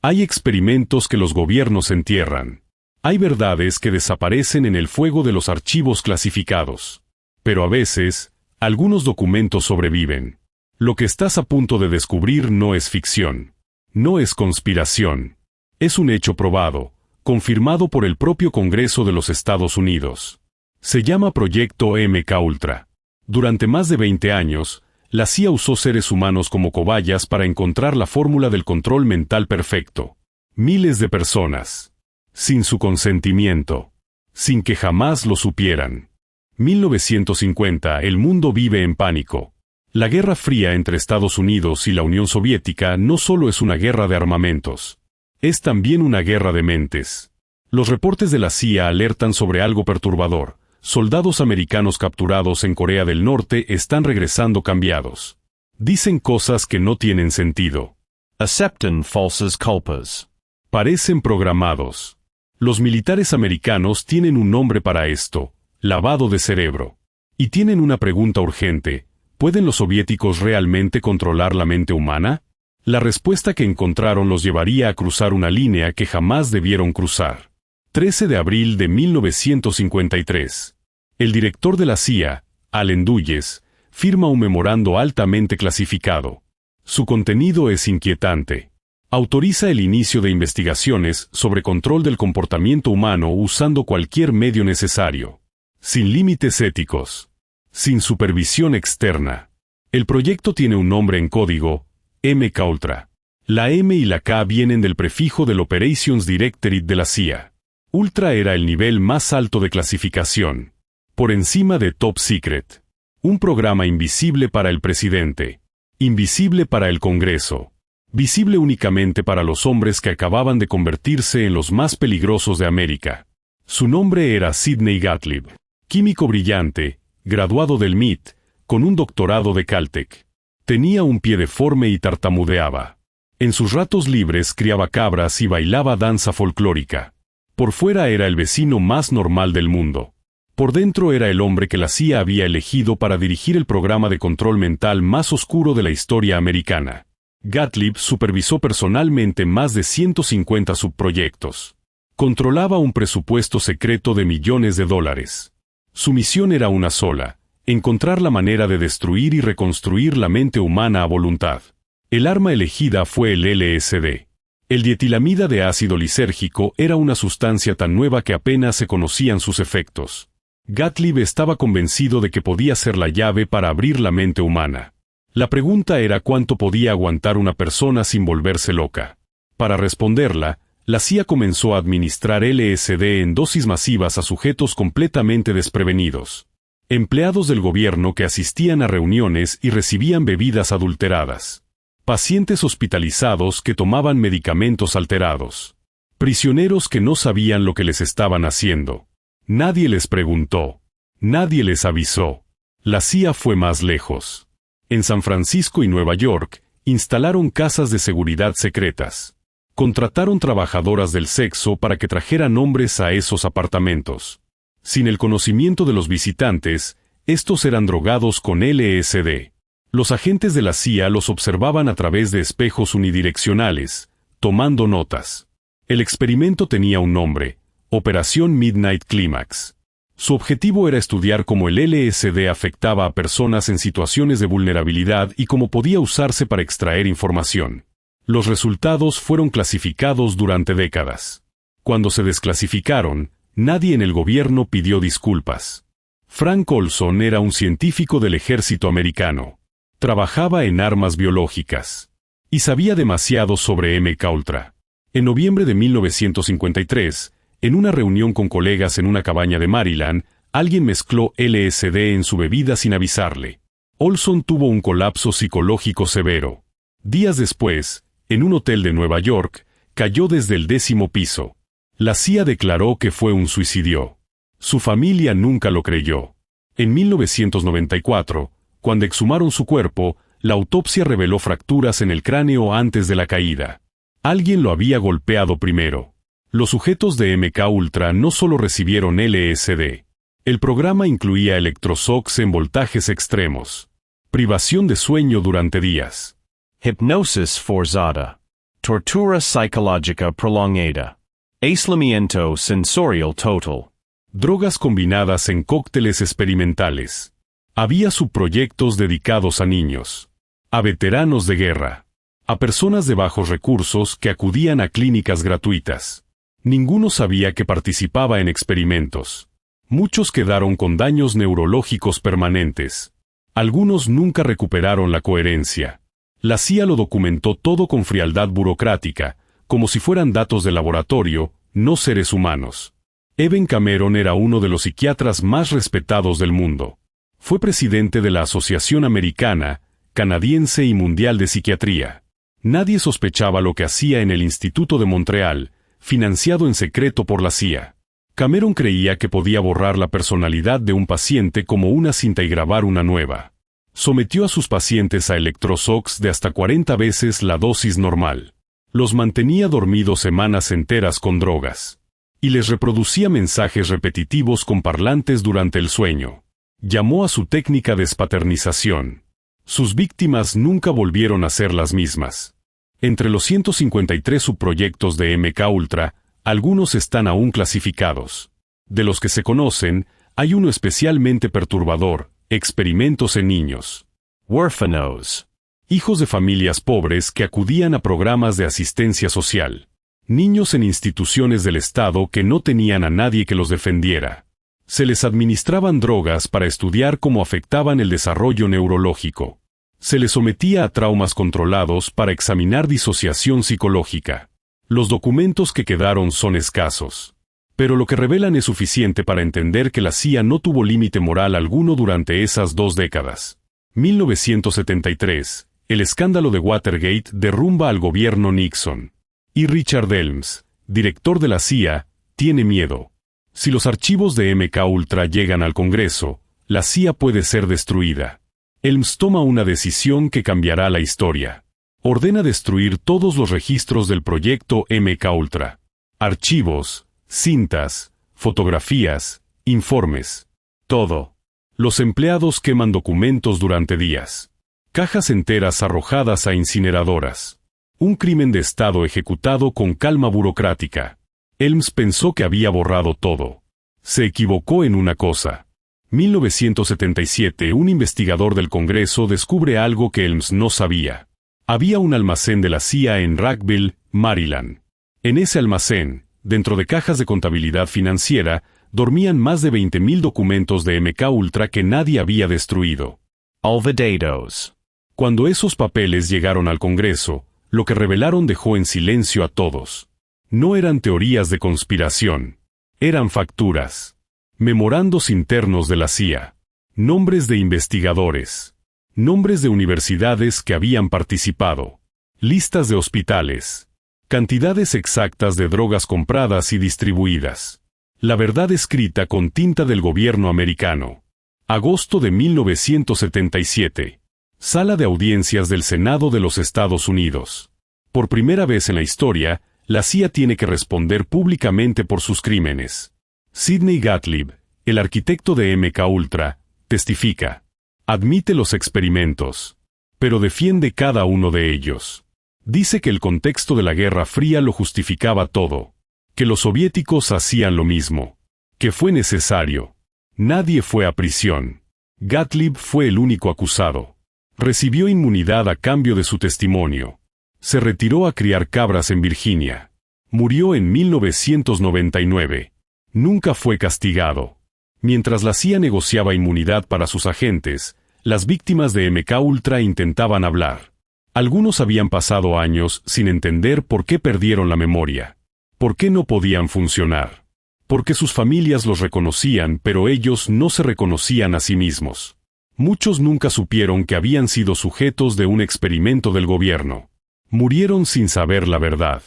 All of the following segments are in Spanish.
Hay experimentos que los gobiernos entierran. Hay verdades que desaparecen en el fuego de los archivos clasificados. Pero a veces, algunos documentos sobreviven. Lo que estás a punto de descubrir no es ficción. No es conspiración. Es un hecho probado, confirmado por el propio Congreso de los Estados Unidos. Se llama Proyecto MKUltra. Durante más de 20 años, la CIA usó seres humanos como cobayas para encontrar la fórmula del control mental perfecto. Miles de personas. Sin su consentimiento. Sin que jamás lo supieran. 1950, el mundo vive en pánico. La Guerra Fría entre Estados Unidos y la Unión Soviética no solo es una guerra de armamentos. Es también una guerra de mentes. Los reportes de la CIA alertan sobre algo perturbador. Soldados americanos capturados en Corea del Norte están regresando cambiados. Dicen cosas que no tienen sentido. Aceptan falsas culpas. Parecen programados. Los militares americanos tienen un nombre para esto: lavado de cerebro. Y tienen una pregunta urgente: ¿pueden los soviéticos realmente controlar la mente humana? La respuesta que encontraron los llevaría a cruzar una línea que jamás debieron cruzar. 13 de abril de 1953. El director de la CIA, Allen Dulles, firma un memorando altamente clasificado. Su contenido es inquietante. Autoriza el inicio de investigaciones sobre control del comportamiento humano usando cualquier medio necesario. Sin límites éticos. Sin supervisión externa. El proyecto tiene un nombre en código: MKUltra. La M y la K vienen del prefijo del Operations Directorate de la CIA. Ultra era el nivel más alto de clasificación. Por encima de Top Secret. Un programa invisible para el presidente. Invisible para el Congreso. Visible únicamente para los hombres que acababan de convertirse en los más peligrosos de América. Su nombre era Sidney Gottlieb. Químico brillante, graduado del MIT, con un doctorado de Caltech. Tenía un pie deforme y tartamudeaba. En sus ratos libres criaba cabras y bailaba danza folclórica. Por fuera era el vecino más normal del mundo. Por dentro era el hombre que la CIA había elegido para dirigir el programa de control mental más oscuro de la historia americana. Gottlieb supervisó personalmente más de 150 subproyectos. Controlaba un presupuesto secreto de millones de dólares. Su misión era una sola: encontrar la manera de destruir y reconstruir la mente humana a voluntad. El arma elegida fue el LSD. El dietilamida de ácido lisérgico era una sustancia tan nueva que apenas se conocían sus efectos. Gottlieb estaba convencido de que podía ser la llave para abrir la mente humana. La pregunta era cuánto podía aguantar una persona sin volverse loca. Para responderla, la CIA comenzó a administrar LSD en dosis masivas a sujetos completamente desprevenidos. Empleados del gobierno que asistían a reuniones y recibían bebidas adulteradas. Pacientes hospitalizados que tomaban medicamentos alterados. Prisioneros que no sabían lo que les estaban haciendo. Nadie les preguntó. Nadie les avisó. La CIA fue más lejos. En San Francisco y Nueva York, instalaron casas de seguridad secretas. Contrataron trabajadoras del sexo para que trajeran hombres a esos apartamentos. Sin el conocimiento de los visitantes, estos eran drogados con LSD. Los agentes de la CIA los observaban a través de espejos unidireccionales, tomando notas. El experimento tenía un nombre: Operación Midnight Climax. Su objetivo era estudiar cómo el LSD afectaba a personas en situaciones de vulnerabilidad y cómo podía usarse para extraer información. Los resultados fueron clasificados durante décadas. Cuando se desclasificaron, nadie en el gobierno pidió disculpas. Frank Olson era un científico del ejército americano. Trabajaba en armas biológicas. Y sabía demasiado sobre MKUltra. En noviembre de 1953, en una reunión con colegas en una cabaña de Maryland, alguien mezcló LSD en su bebida sin avisarle. Olson tuvo un colapso psicológico severo. Días después, en un hotel de Nueva York, cayó desde el 10º piso. La CIA declaró que fue un suicidio. Su familia nunca lo creyó. En 1994, cuando exhumaron su cuerpo, la autopsia reveló fracturas en el cráneo antes de la caída. Alguien lo había golpeado primero. Los sujetos de MKUltra no solo recibieron LSD. El programa incluía electroshocks en voltajes extremos. Privación de sueño durante días. Hipnosis forzada. Tortura psicológica prolongada. Aislamiento sensorial total. Drogas combinadas en cócteles experimentales. Había subproyectos dedicados a niños, a veteranos de guerra, a personas de bajos recursos que acudían a clínicas gratuitas. Ninguno sabía que participaba en experimentos. Muchos quedaron con daños neurológicos permanentes. Algunos nunca recuperaron la coherencia. La CIA lo documentó todo con frialdad burocrática, como si fueran datos de laboratorio, no seres humanos. Evan Cameron era uno de los psiquiatras más respetados del mundo. Fue presidente de la Asociación Americana, Canadiense y Mundial de Psiquiatría. Nadie sospechaba lo que hacía en el Instituto de Montreal, financiado en secreto por la CIA. Cameron creía que podía borrar la personalidad de un paciente como una cinta y grabar una nueva. Sometió a sus pacientes a electroshocks de hasta 40 veces la dosis normal. Los mantenía dormidos semanas enteras con drogas. Y les reproducía mensajes repetitivos con parlantes durante el sueño. Llamó a su técnica despaternización. Sus víctimas nunca volvieron a ser las mismas. Entre los 153 subproyectos de MKUltra, algunos están aún clasificados. De los que se conocen, hay uno especialmente perturbador: experimentos en niños. Huérfanos. Hijos de familias pobres que acudían a programas de asistencia social. Niños en instituciones del Estado que no tenían a nadie que los defendiera. Se les administraban drogas para estudiar cómo afectaban el desarrollo neurológico. Se les sometía a traumas controlados para examinar disociación psicológica. Los documentos que quedaron son escasos. Pero lo que revelan es suficiente para entender que la CIA no tuvo límite moral alguno durante esas 2 décadas. 1973, el escándalo de Watergate derrumba al gobierno Nixon. Y Richard Helms, director de la CIA, tiene miedo. Si los archivos de MKUltra llegan al Congreso, la CIA puede ser destruida. Helms toma una decisión que cambiará la historia. Ordena destruir todos los registros del proyecto MKUltra. Archivos, cintas, fotografías, informes. Todo. Los empleados queman documentos durante días. Cajas enteras arrojadas a incineradoras. Un crimen de Estado ejecutado con calma burocrática. Helms pensó que había borrado todo. Se equivocó en una cosa. 1977, un investigador del Congreso descubre algo que Helms no sabía. Había un almacén de la CIA en Rockville, Maryland. En ese almacén, dentro de cajas de contabilidad financiera, dormían más de 20.000 documentos de MKUltra que nadie había destruido. Olvidados. Cuando esos papeles llegaron al Congreso, lo que revelaron dejó en silencio a todos. No eran teorías de conspiración. Eran facturas. Memorandos internos de la CIA. Nombres de investigadores. Nombres de universidades que habían participado. Listas de hospitales. Cantidades exactas de drogas compradas y distribuidas. La verdad escrita con tinta del gobierno americano. Agosto de 1977. Sala de audiencias del Senado de los Estados Unidos. Por primera vez en la historia, la CIA tiene que responder públicamente por sus crímenes. Sidney Gottlieb, el arquitecto de MKUltra, testifica. Admite los experimentos, pero defiende cada uno de ellos. Dice que el contexto de la Guerra Fría lo justificaba todo. Que los soviéticos hacían lo mismo. Que fue necesario. Nadie fue a prisión. Gottlieb fue el único acusado. Recibió inmunidad a cambio de su testimonio. Se retiró a criar cabras en Virginia. Murió en 1999. Nunca fue castigado. Mientras la CIA negociaba inmunidad para sus agentes, las víctimas de MKUltra intentaban hablar. Algunos habían pasado años sin entender por qué perdieron la memoria. ¿Por qué no podían funcionar? Porque sus familias los reconocían, pero ellos no se reconocían a sí mismos. Muchos nunca supieron que habían sido sujetos de un experimento del gobierno. Murieron sin saber la verdad.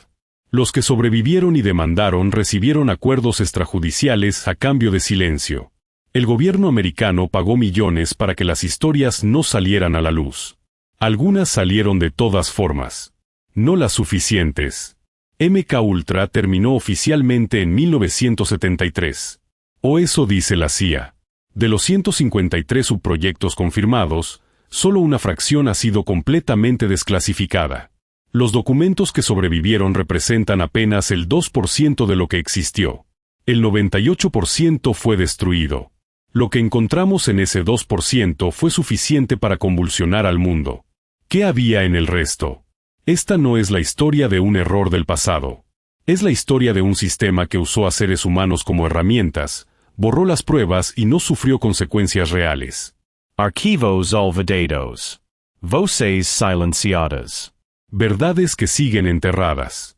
Los que sobrevivieron y demandaron recibieron acuerdos extrajudiciales a cambio de silencio. El gobierno americano pagó millones para que las historias no salieran a la luz. Algunas salieron de todas formas. No las suficientes. MKUltra terminó oficialmente en 1973. O eso dice la CIA. De los 153 subproyectos confirmados, solo una fracción ha sido completamente desclasificada. Los documentos que sobrevivieron representan apenas el 2% de lo que existió. El 98% fue destruido. Lo que encontramos en ese 2% fue suficiente para convulsionar al mundo. ¿Qué había en el resto? Esta no es la historia de un error del pasado. Es la historia de un sistema que usó a seres humanos como herramientas, borró las pruebas y no sufrió consecuencias reales. Arquivos olvidados. Voces silenciadas. Verdades que siguen enterradas.